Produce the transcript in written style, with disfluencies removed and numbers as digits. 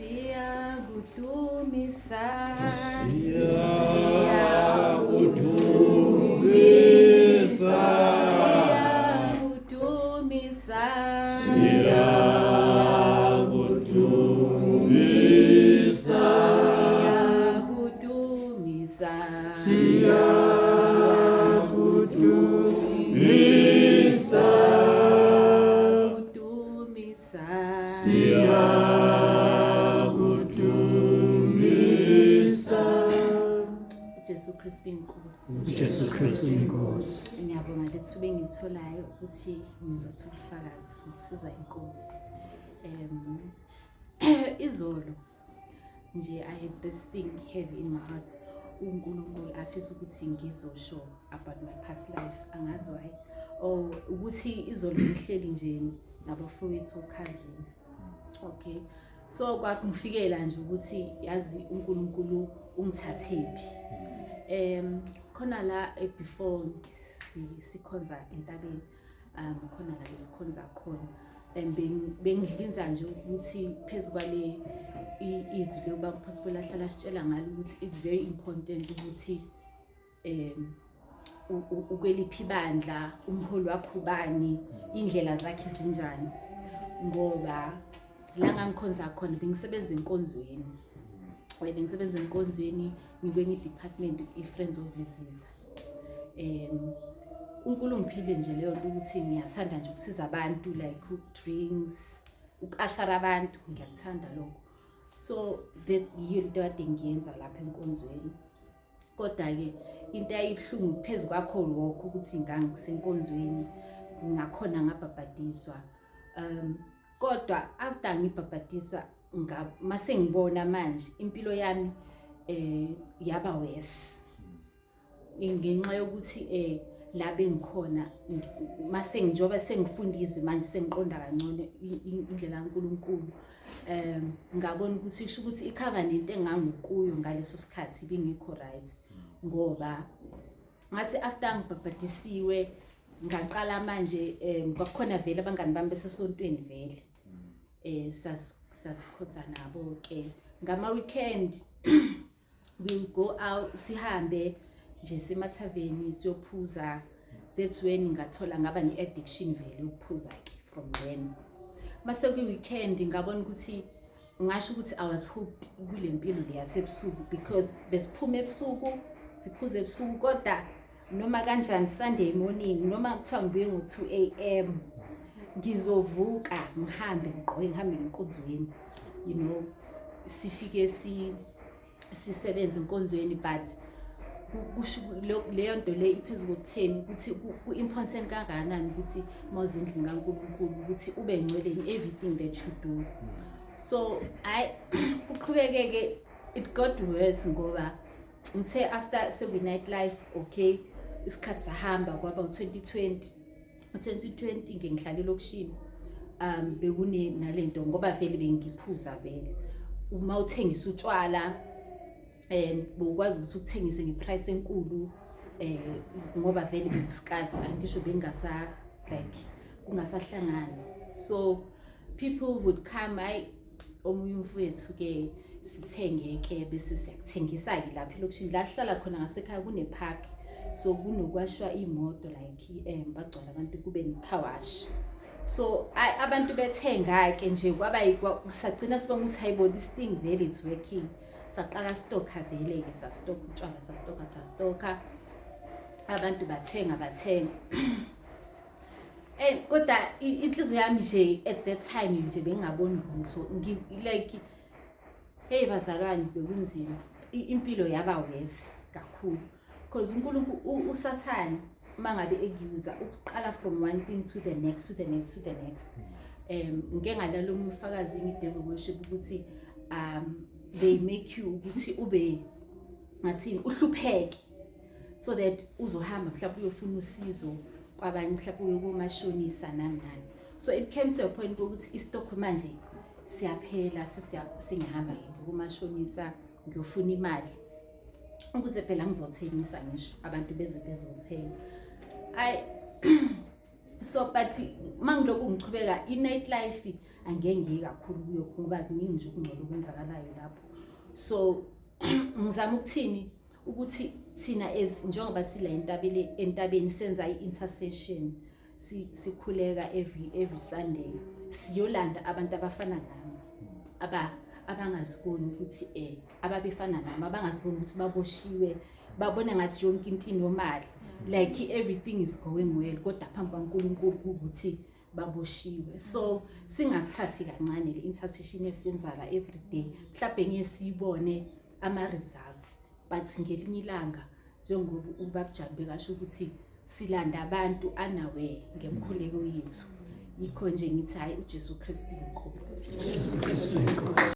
Siyakudumisa, Siyakudumisa, siyakudumisa, siyakudumisa, siyakudumisa, siyakudumisa, siyakudumisa. Jesu Kristu inkosi. Jesu Kristu inkosi. Ngiyabonga lethuba engitholayo ukuthi ngizothola ubufakazi ngokusizwa inkosi. Izolo nje I had this thing heavy in my heart. uNkulunkulu afisa ukuthi ngizosho about my past life. Angazi why. Ukuthi izolo ngihleli nje nabafowethu cousin. Okay. So kwakungifikela nje ukuthi yazi uNkulunkulu ungithathephi. Khona la before sikhonza entabeni khona la besikhonza khona bengidlinza nje ukuthi phezukwale izwi lokuba possible ahlala sitshela ngalo ukuthi it's very important ukuthi ukweliphi ibandla umholi wakho ubani indlela zakhe zinjani ngoba la ngangikhonza khona bengisebenza enkonzweni ngikwenye department i-Friends of Visitor. uNkulunkulu ngiphile nje leyo nto ukuthi ngiyathanda nje ukusiza abantu like drinks ukashara abantu ngiyathanda lokho. So that yinto ade ngiyenza lapha enkonzweni. Kodwa ke into ayibhlungu phezulu kwakho lokho ukuthi ngangisenkonzweni ngakhona ngabhabhadiswa. Kodwa after ngibhabhadiswa mase ngibona manje impilo yami yaba worse. Ngenxa yokuthi la bengikhona mase ngijoba sengifundizwe manje sengiqonda kangcono indlela kaNkulunkulu. Ngabona ukuthi kusho ukuthi icovenant engangikuyo ngaleso sikhathi bingekho right ngoba ngathi after ngibhabhadisiwe ngaqala manje kwakhona vele abangani bami besesontweni vele sasikhonza nabo ke ngama weekend we go out sihambe nje semathaveni siyophuza. That's when ngathola ngaba ne-addiction vele ukuphuza ke from then. Mase ku weekend ngabona ukuthi ngasho ukuthi I was hooked kule mpilo le yasebusuku because besiphuma ebusuku siphuza ebusuku kodwa noma kanjani Sunday morning noma kuthiwa ngibuye ngo2 AM ngizovuka ngihambe enkonzweni you know sifike sisebenza enkonzweni but kusho leyo nto le iphezulu kokutheni ukuthi ku-important kangakanani ukuthi mawuzindlini kaNkulunkulu ukuthi ube ngcwele in everything that you do. So kuqhubekeke it got worse ngoba ngithe after sewe nightlife okay isikhathi sahamba kwaba u2020 ngihlala elokushini bekune nalento ngoba vele bengiphuza vele uma uthengisa utshwala bokwazi ukuthi ukuthengise ngeprice enkulu ngoba vele bekusikasi angisho bengasa like kungasahlangana. So people would come omunye umfowethu ke sithenge ke bese siyakuthengisa ke lapha elokushini la hlala khona ngasekhaya kune park so kunokwashwa imoto like bagcwala abantu kube ne-car wash. So abantu bethenga ke nje kwaba sagcina sibona ukuthi hayibo this thing vele it's working. Saqala stocka vele ke sastocka utshwala sastocka abantu bathenga kodwa inhliziyo yami nje at that time nje bengingaboni lutho like hey bazalwane bekunzima impilo yaba worse kakhulu because uNkulunkulu uSathane mangabe ekuuser ukuqala from one thing to the next ngeke ngalalo umfakazi ngidevil worship ukuthi they make you ukuthi ube ngathini uhlupheke so that uzohamba mhlawumbe uyofuna usizo kwabanye mhlawumbe uyokomashonisa nani. So it came to a point ukuthi istock manje siyaphela singahamba ngokomashonisa ngiyofuna imali ukuze phela ngizothengisa ngisho abantu bezothenga. So but mangiloko ngichubeka i-night life angeke kakhulu kuyo ngoba kuningi nje ukungcola okwenzakalayo lapho. So ngizama ukuthini ukuthi thina njengoba sila entabeni senza i-intercession, sikhuleka every Sunday, siyolanda abantu abafana nami abangaziboni ukuthi ababefana nami, abangaziboni ukuthi baboshiwe, babona ngathi yonke into inormal, like everything is going well, kodwa phambi kaNkulunkulu ukuthi baboshiwe. So singakuthathi kancane le intercession esenzala every day, mhlawumbe ngesibone ama results, but ngelinye ilanga njengoba ubabujambe kasho ukuthi silanda abantu anawe ngemkhuleko yethu. Yikho nje ngithi hayi uJesu Kristu inkosi.